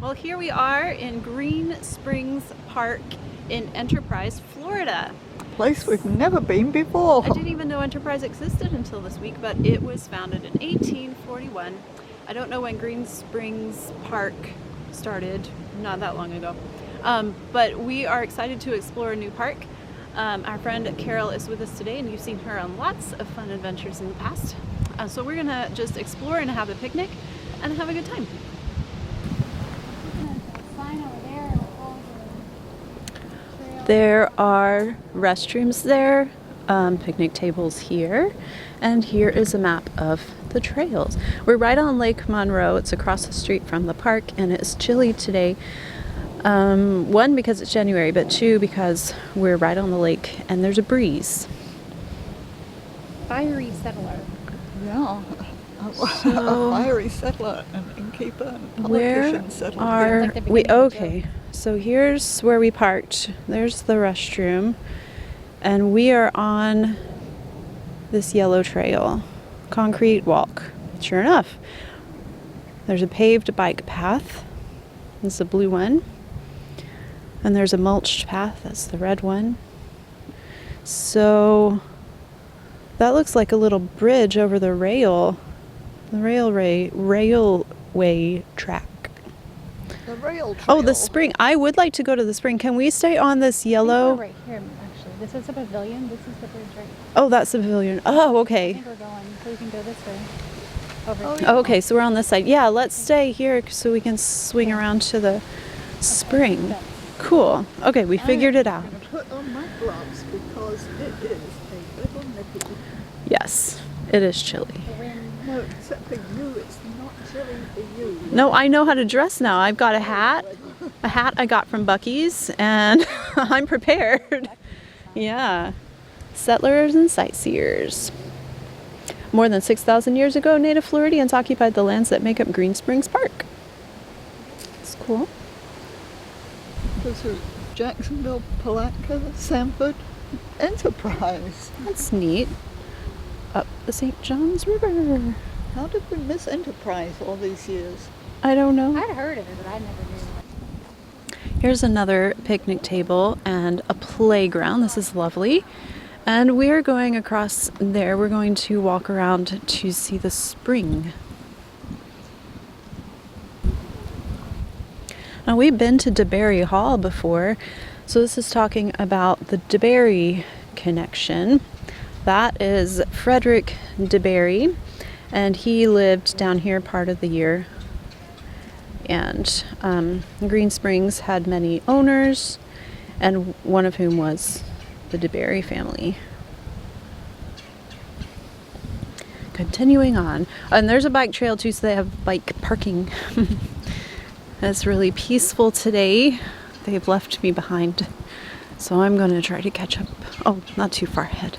Well, here we are in Green Springs Park in Enterprise, Florida. Place we've never been before. I didn't even know Enterprise existed until this week, but it was founded in 1841. I don't know when Green Springs Park started, not that long ago. But we are excited to explore a new park. Our friend Carol is with us today, and you've seen her on lots of fun adventures in the past. So we're gonna just explore and have a picnic and have a good time. There are restrooms there, picnic tables here, and here is a map of the trails. We're right on Lake Monroe. It's across the street from the park, and it's chilly today. One, because it's January, but two, because we're right on the lake and there's a breeze. Fiery settler. Yeah, a fiery settler, an innkeeper, and politician settler. Are like the we? beginning of the Okay, so here's where we parked. There's the restroom, and we are on this yellow trail, concrete walk. Sure enough, there's a paved bike path. It's the blue one. And there's a mulched path, that's the red one. So that looks like a little bridge over the railway track. The rail trail. Oh, the spring. I would like to go to the spring. Can we stay on this yellow? Right here, actually. This is a pavilion. This is the bridge right. Oh, that's the pavilion. Oh, I okay. think we're going, so we can go this way. Over Oh, here. Oh, okay, so we're on this side. Yeah, let's stay here so we can swing around to the spring. Cool. Okay, we figured it out. I'm going to put on my gloves because it is a little nippy. Yes, it is chilly. The wind. No, except for you, it's not chilly for you. No, I know how to dress now. I've got a hat I got from Buc-ee's, and I'm prepared. Yeah. Settlers and sightseers. More than 6,000 years ago, native Floridians occupied the lands that make up Green Springs Park. It's cool. This is Jacksonville, Palatka, Sanford, Enterprise. That's neat. Up the St. Johns River. How did we miss Enterprise all these years? I don't know. I'd heard of it, but I never knew. Here's another picnic table and a playground. This is lovely. And we're going across there. We're going to walk around to see the spring. Now, we've been to DeBerry Hall before, so this is talking about the DeBerry connection. That is Frederick DeBerry, and he lived down here part of the year. And Green Springs had many owners, and one of whom was the DeBerry family. Continuing on, and there's a bike trail too, so they have bike parking. It's really peaceful today. They've left me behind, so I'm going to try to catch up. Oh, not too far ahead.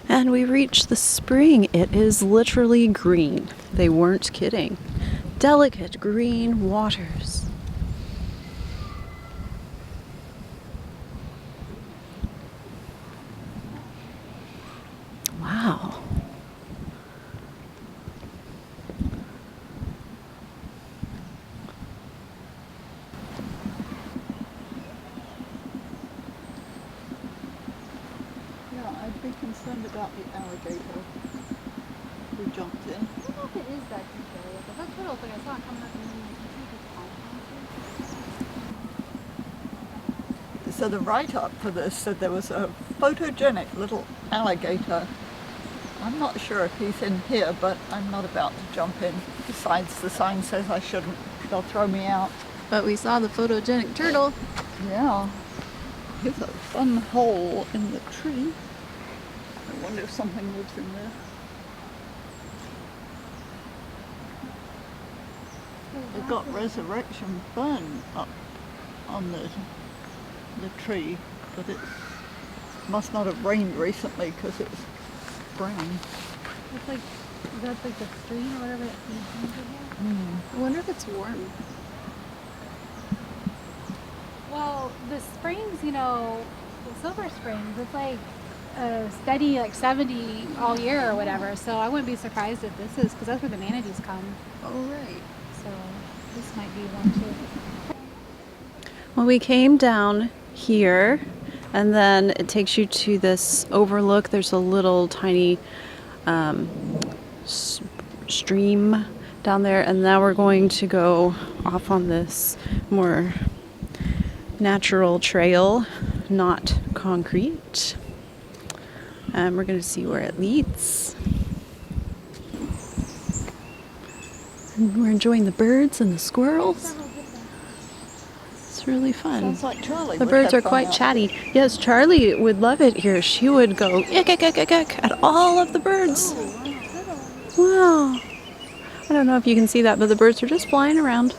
And we reached the spring. It is literally green. They weren't kidding. Delicate green waters. Wow. Yeah, I'd be concerned about the alligator who jumped in. I don't know if it is that area, but that's what I saw it coming up and So the write-up for this said there was a photogenic little alligator. I'm not sure if he's in here, but I'm not about to jump in. Besides, the sign says I shouldn't. They'll throw me out. But we saw the photogenic turtle. Yeah. Here's a fun hole in the tree. I wonder if something lives in there. They've got Resurrection Fern up on the tree, but it must not have rained recently because it's spring. It's like, that's like the stream or whatever it is. I wonder if it's warm. Well, the springs, you know, the Silver Springs, it's like a steady like 70 all year or whatever. So I wouldn't be surprised if this is, because that's where the manatees come. Oh, right. So this might be one too. Well, we came down here, and then it takes you to this overlook. There's a little tiny stream down there, and now we're going to go off on this more natural trail, not concrete. And we're going to see where it leads. And we're enjoying the birds and the squirrels. It's really fun. Sounds like Charlie. The would birds have are fun quite out chatty. Yes, Charlie would love it here. She would go ick, ick, ick, ick, ick at all of the birds. Wow. I don't know if you can see that, but the birds are just flying around.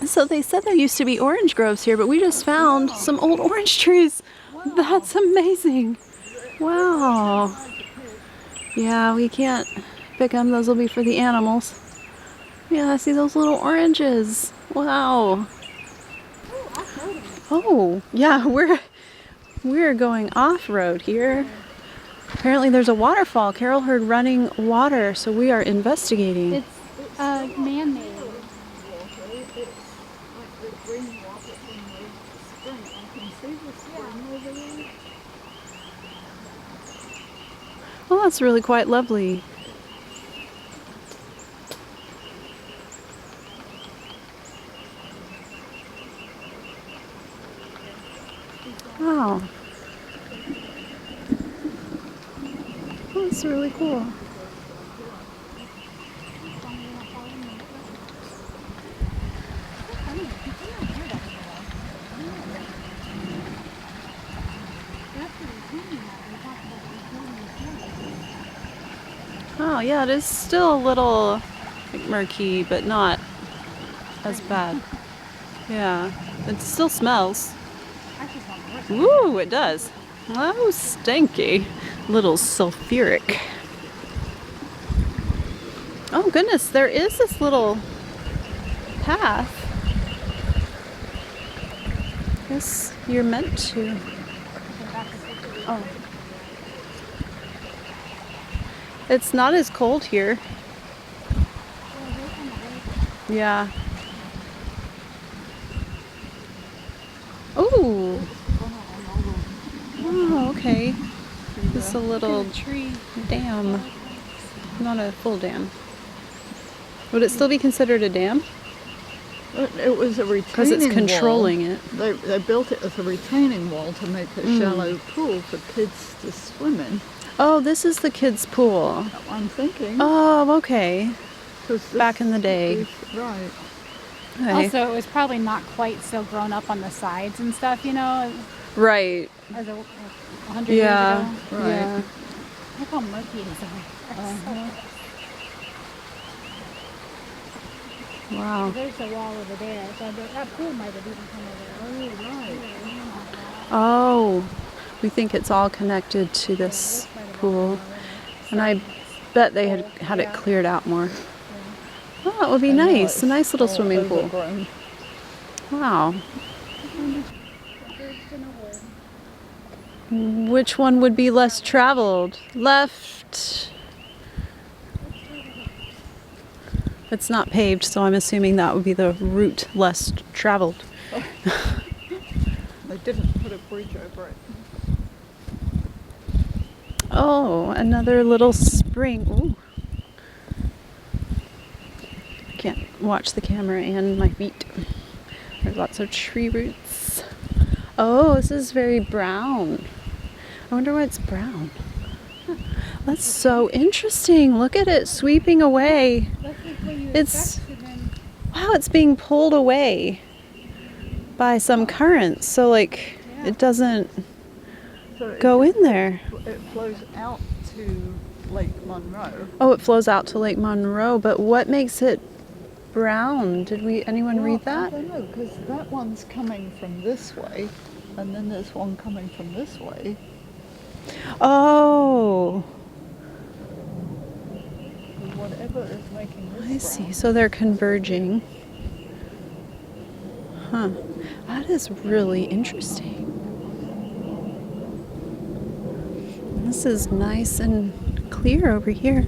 So they said there used to be orange groves here, but we just found some old orange trees. That's amazing. Wow. Yeah, we can't pick them. Those will be for the animals. Yeah, see those little oranges. Wow. Oh, yeah, we're going off-road here. Apparently there's a waterfall. Carol heard running water, so we are investigating. It's man-made. Oh, that's really quite lovely. Wow. Oh, that's really cool. Oh, yeah, it is still a little murky, but not as bad. Yeah, it still smells. Ooh, it does. Oh, stinky. Little sulfuric. Oh, goodness, there is this little path. Guess you're meant to. Oh. It's not as cold here. Yeah. Ooh. Oh, okay. Just a little Tree. dam. Not a full dam. Would it still be considered a dam? It was a retaining wall. Because it's controlling it. They built it as a retaining wall to make a shallow pool for kids to swim in. Oh, this is the kids' pool. I'm thinking. Oh, okay. 'Cause this- Back in the day. Right. Okay. Also, it was probably not quite so grown up on the sides and stuff, you know, Right. as 100 Yeah. years ago. Right. Yeah. Look how murky it is over there. Wow. There's the wall over there, so that pool might have even come over there. Oh, right. Oh, we think it's all connected to this pool. And I bet they had it cleared out more. Oh, that would be nice. A nice little swimming pool. Overgrown. Wow. Which one would be less traveled? Left. It's not paved, so I'm assuming that would be the route less traveled. They didn't put a bridge over it. Oh, another little spring. Ooh. I can't watch the camera and my feet. There's lots of tree roots. Oh, this is very brown. I wonder why it's brown. That's so interesting. Look at it sweeping away. It's, wow, it's being pulled away by some currents. So like, it doesn't So go in there. it flows out to Lake Monroe. Oh, it flows out to Lake Monroe, but what makes it brown? Did anyone read I that? don't know, because that one's coming from this way, and then there's one coming from this way. Oh, Whatever is making this I see. So they're converging. Huh. That is really interesting. This is nice and clear over here.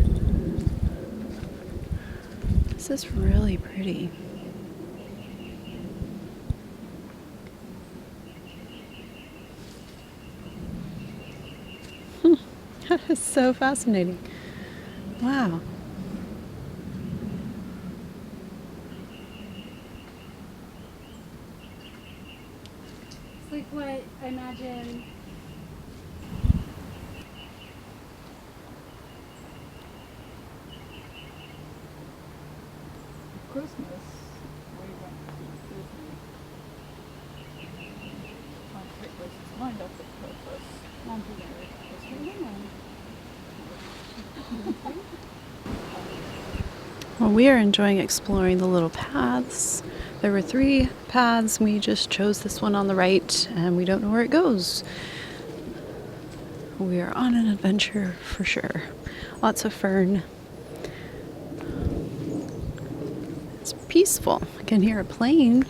This is really pretty. That is so fascinating. Wow. It's like what I imagine. Christmas, we went to Disney. Trying to take Lisa's mind off it purpose. Well, we are enjoying exploring the little paths. There were 3 paths. We just chose this one on the right, and we don't know where it goes. We are on an adventure for sure. Lots of fern. It's peaceful. I can hear a plane,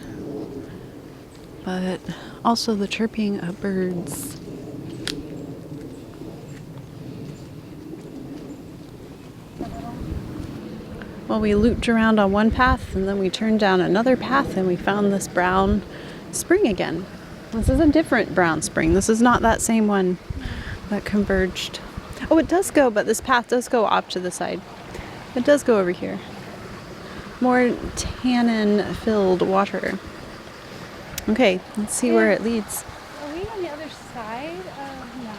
but also the chirping of birds. Well, we looped around on one path and then we turned down another path and we found this brown spring again. This is a different brown spring. This is not that same one that converged. Oh, it does go, but this path does go off to the side. It does go over here. More tannin-filled water. Okay, let's see where it leads. Are we on the other side? No.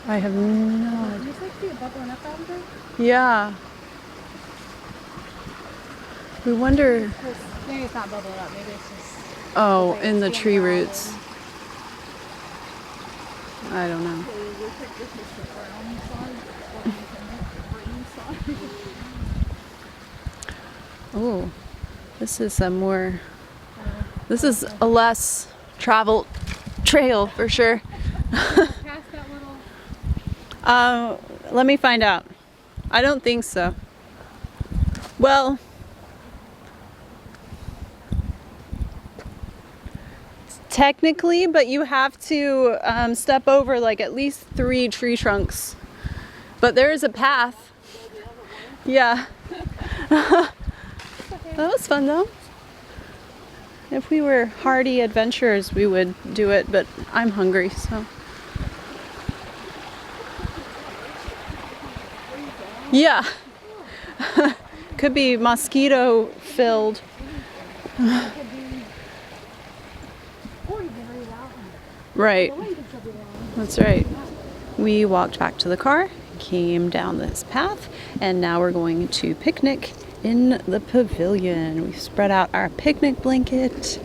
I have no idea. Do you like see it bubbling up out of there? Yeah. We wonder. Maybe it's not bubbling up. Maybe it's just. Oh, okay, in the it's tree being roots. wild. I don't know. Oh, this is a more. This is a less traveled trail for sure. Past that little. Let me find out. I don't think so. Well, technically, but you have to step over like at least 3 tree trunks. But there is a path. Yeah. That was fun though. If we were hardy adventurers, we would do it, but I'm hungry, so. Yeah. Could be mosquito filled. Right. That's right. We walked back to the car, came down this path, and now we're going to picnic in the pavilion. We've spread out our picnic blanket.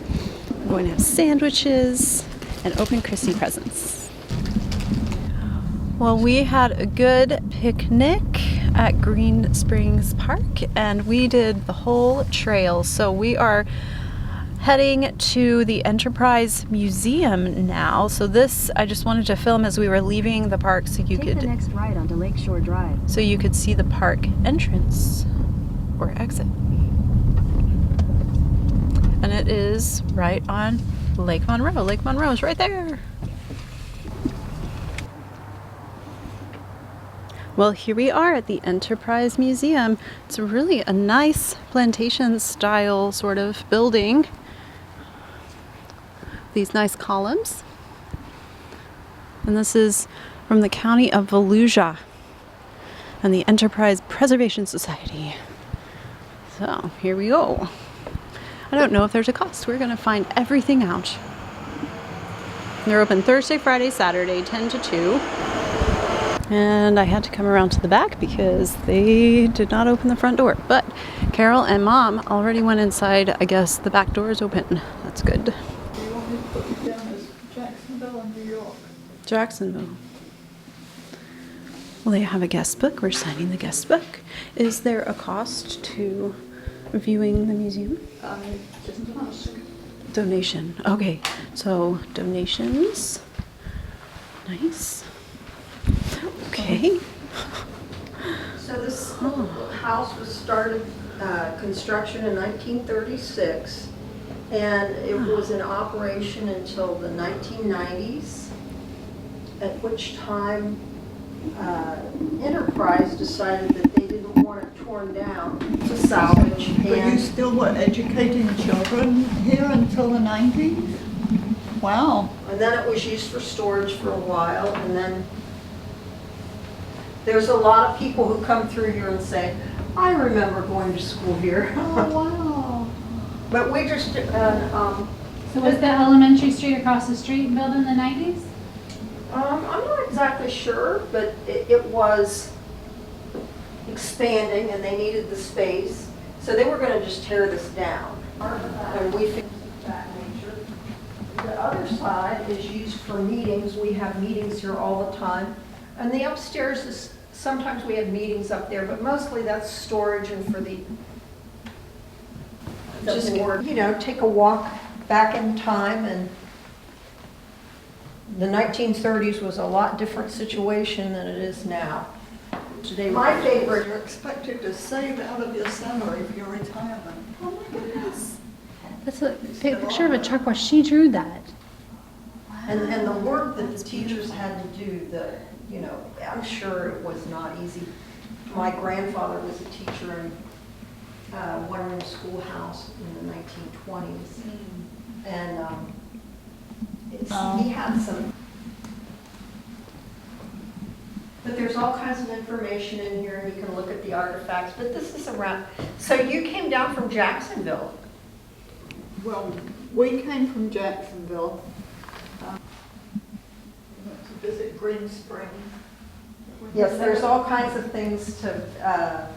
We're going to have sandwiches and open Chrissy presents. Well, we had a good picnic at Green Springs Park, and we did the whole trail. So we are heading to the Enterprise Museum now. So this, I just wanted to film as we were leaving the park so you Take the next right onto Lakeshore Drive. so you could see the park entrance or exit. And it is right on Lake Monroe. Lake Monroe is right there. Well, here we are at the Enterprise Museum. It's really a nice plantation style sort of building. These nice columns. And this is from the county of Volusia and the Enterprise Preservation Society. So here we go. I don't know if there's a cost. We're gonna find everything out. They're open Thursday, Friday, Saturday, 10 to 2. And I had to come around to the back because they did not open the front door. But Carol and Mom already went inside. I guess the back door is open. That's good. Do you want me to put you down as Jacksonville and New York? Jacksonville. Well, they have a guest book. We're signing the guest book. Is there a cost to viewing the museum? Just ask. Donation. Okay, so donations. Nice. Okay. So this house was started, construction in 1936, and it was in operation until the 1990s. at which time Enterprise decided that they didn't want it torn down to salvage. But you And still were educating children here until the 90s? Wow. and then it was used for storage for a while, and then there's a lot of people who come through here and say, I remember going to school here. Oh, wow. But we just, So was the elementary street across the street built in the 90s? I'm not exactly sure, but it was expanding and they needed the space. So they were going to just tear this down. And we fixed that nature. The other side is used for meetings. We have meetings here all the time. And the upstairs is, sometimes we have meetings up there, but mostly that's storage and for the board. You know, take a walk back in time, and the 1930s was a lot different situation than it is now. Today, my favorite, You're expected to save out of your salary for your retirement. Oh my goodness. That's a picture of a truck where she drew that. and the work that the teachers had to do, you know, I'm sure it was not easy. My grandfather was a teacher in one-room schoolhouse in the 1920s. And he had some, but there's all kinds of information in here, and you can look at the artifacts, but this is around, so you came down from Jacksonville. Well, we came from Jacksonville. We went to visit Green Spring. Yes, there's all kinds of things to,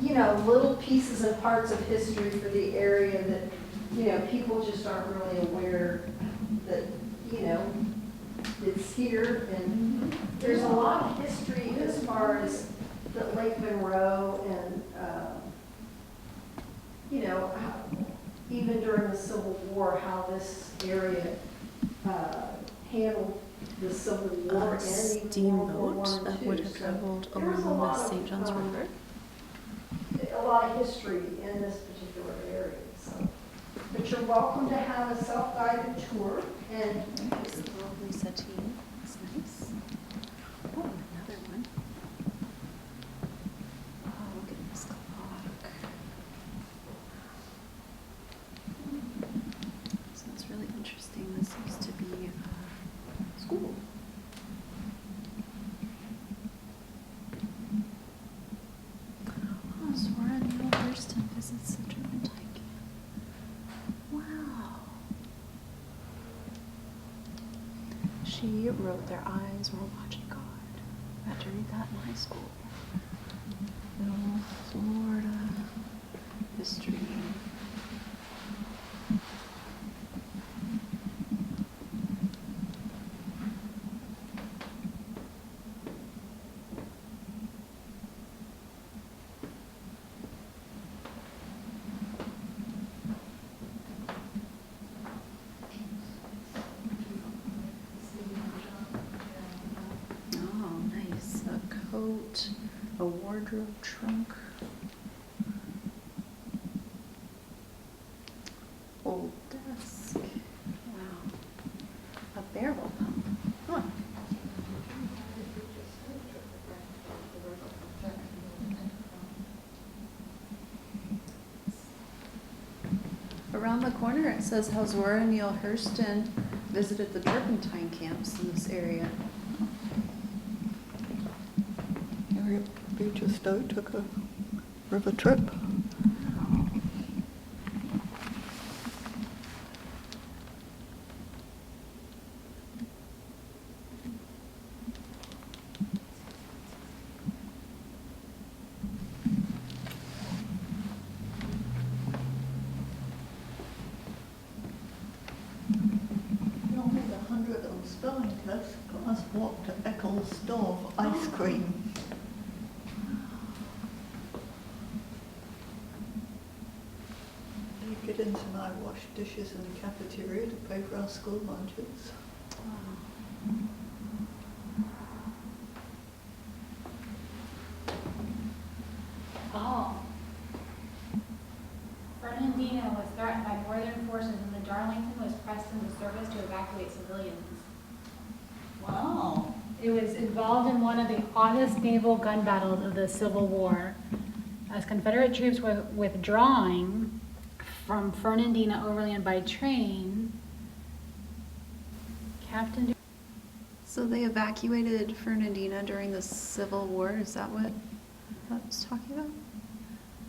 you know, little pieces and parts of history for the area that, you know, people just aren't really aware that, you know, it's here. And there's a lot of history as far as the Lake Monroe and, you know, even during the Civil War, how this area handled the Civil War and even World War Steamboat that would have II. traveled So there's a along lot the of, St. John's River. a lot of history in this particular area. So, but you're welcome to have a self-guided tour, and There's the lovely settee. That's nice. Oh, another one. Oh, look at this clock. So it's really interesting. This used to be a school. Oh, Zora Neale Hurston visits the Turpentine Camp. Wow. She wrote Their Eyes Were Watching God. I had to read that in high school. Middle Florida history. Oh, nice. A coat, a wardrobe trunk. Old desk. Wow. A barrel pump. Huh. Around the corner it says how Zora Neale Hurston visited the Turpentine camps in this area. Harriet Beecher Stowe took a river trip. You only had 100 on spelling test, but must walk to Eccles store for ice cream. Giddens and I washed dishes in the cafeteria to pay for our school lunches. Oh. Fernandina was threatened by northern forces and the Darlington was pressed into service to evacuate civilians. Wow. It was involved in one of the oddest naval gun battles of the Civil War. As Confederate troops were withdrawing from Fernandina overland by train, Captain... So they evacuated Fernandina during the Civil War. Is that what that was talking about?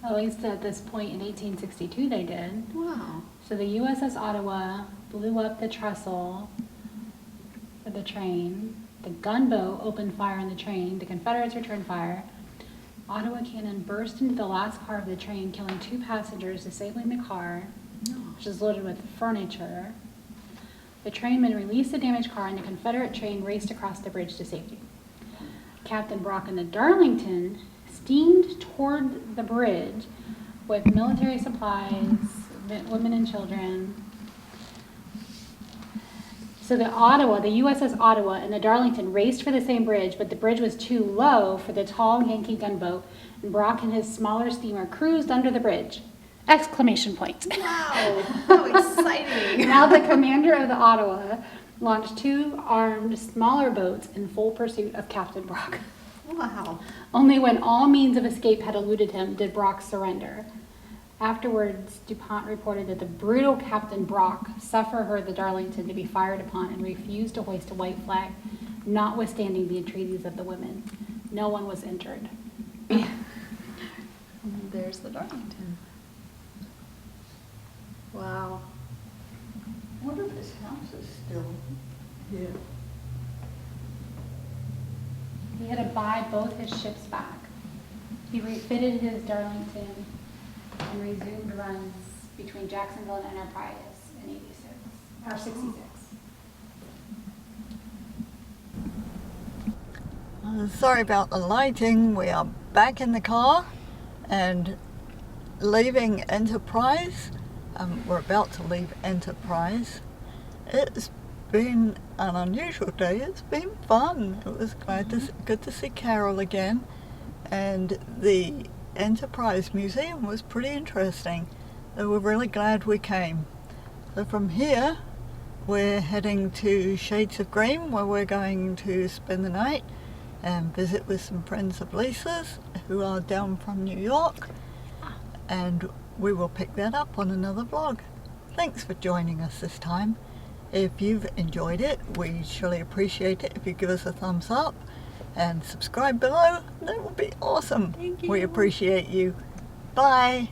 At least at this point in 1862 they did. Wow. So the USS Ottawa blew up the trestle for the train. The gunboat opened fire on the train. The Confederates returned fire. Ottawa cannon burst into the last car of the train, killing 2 passengers, disabling the car, which was loaded with furniture. The trainmen released the damaged car, and the Confederate train raced across the bridge to safety. Captain Brock and the Darlington steamed toward the bridge with military supplies, women and children. So the USS Ottawa and the Darlington raced for the same bridge, but the bridge was too low for the tall Yankee gunboat, and Brock and his smaller steamer cruised under the bridge. Exclamation point. Wow, how exciting. Now the commander of the Ottawa launched 2 armed smaller boats in full pursuit of Captain Brock. Wow. Only when all means of escape had eluded him did Brock surrender. Afterwards, DuPont reported that the brutal Captain Brock suffered the Darlington to be fired upon and refused to hoist a white flag, notwithstanding the entreaties of the women. No one was injured. There's the Darlington. Wow. I wonder if this house is still here. He had to buy both his ships back. He refitted his Darlington and resumed runs between Jacksonville and Enterprise in 86, or 66. Sorry about the lighting. We are back in the car and leaving Enterprise. We're about to leave Enterprise. It's been an unusual day. It's been fun. It was good to see Carol again, and the Enterprise Museum was pretty interesting. So we're really glad we came. So from here we're heading to Shades of Green, where we're going to spend the night and visit with some friends of Lisa's who are down from New York, and we will pick that up on another vlog. Thanks for joining us this time. If you've enjoyed it, we surely appreciate it if you give us a thumbs up and subscribe below. That would be awesome. Thank you. We appreciate you. Bye.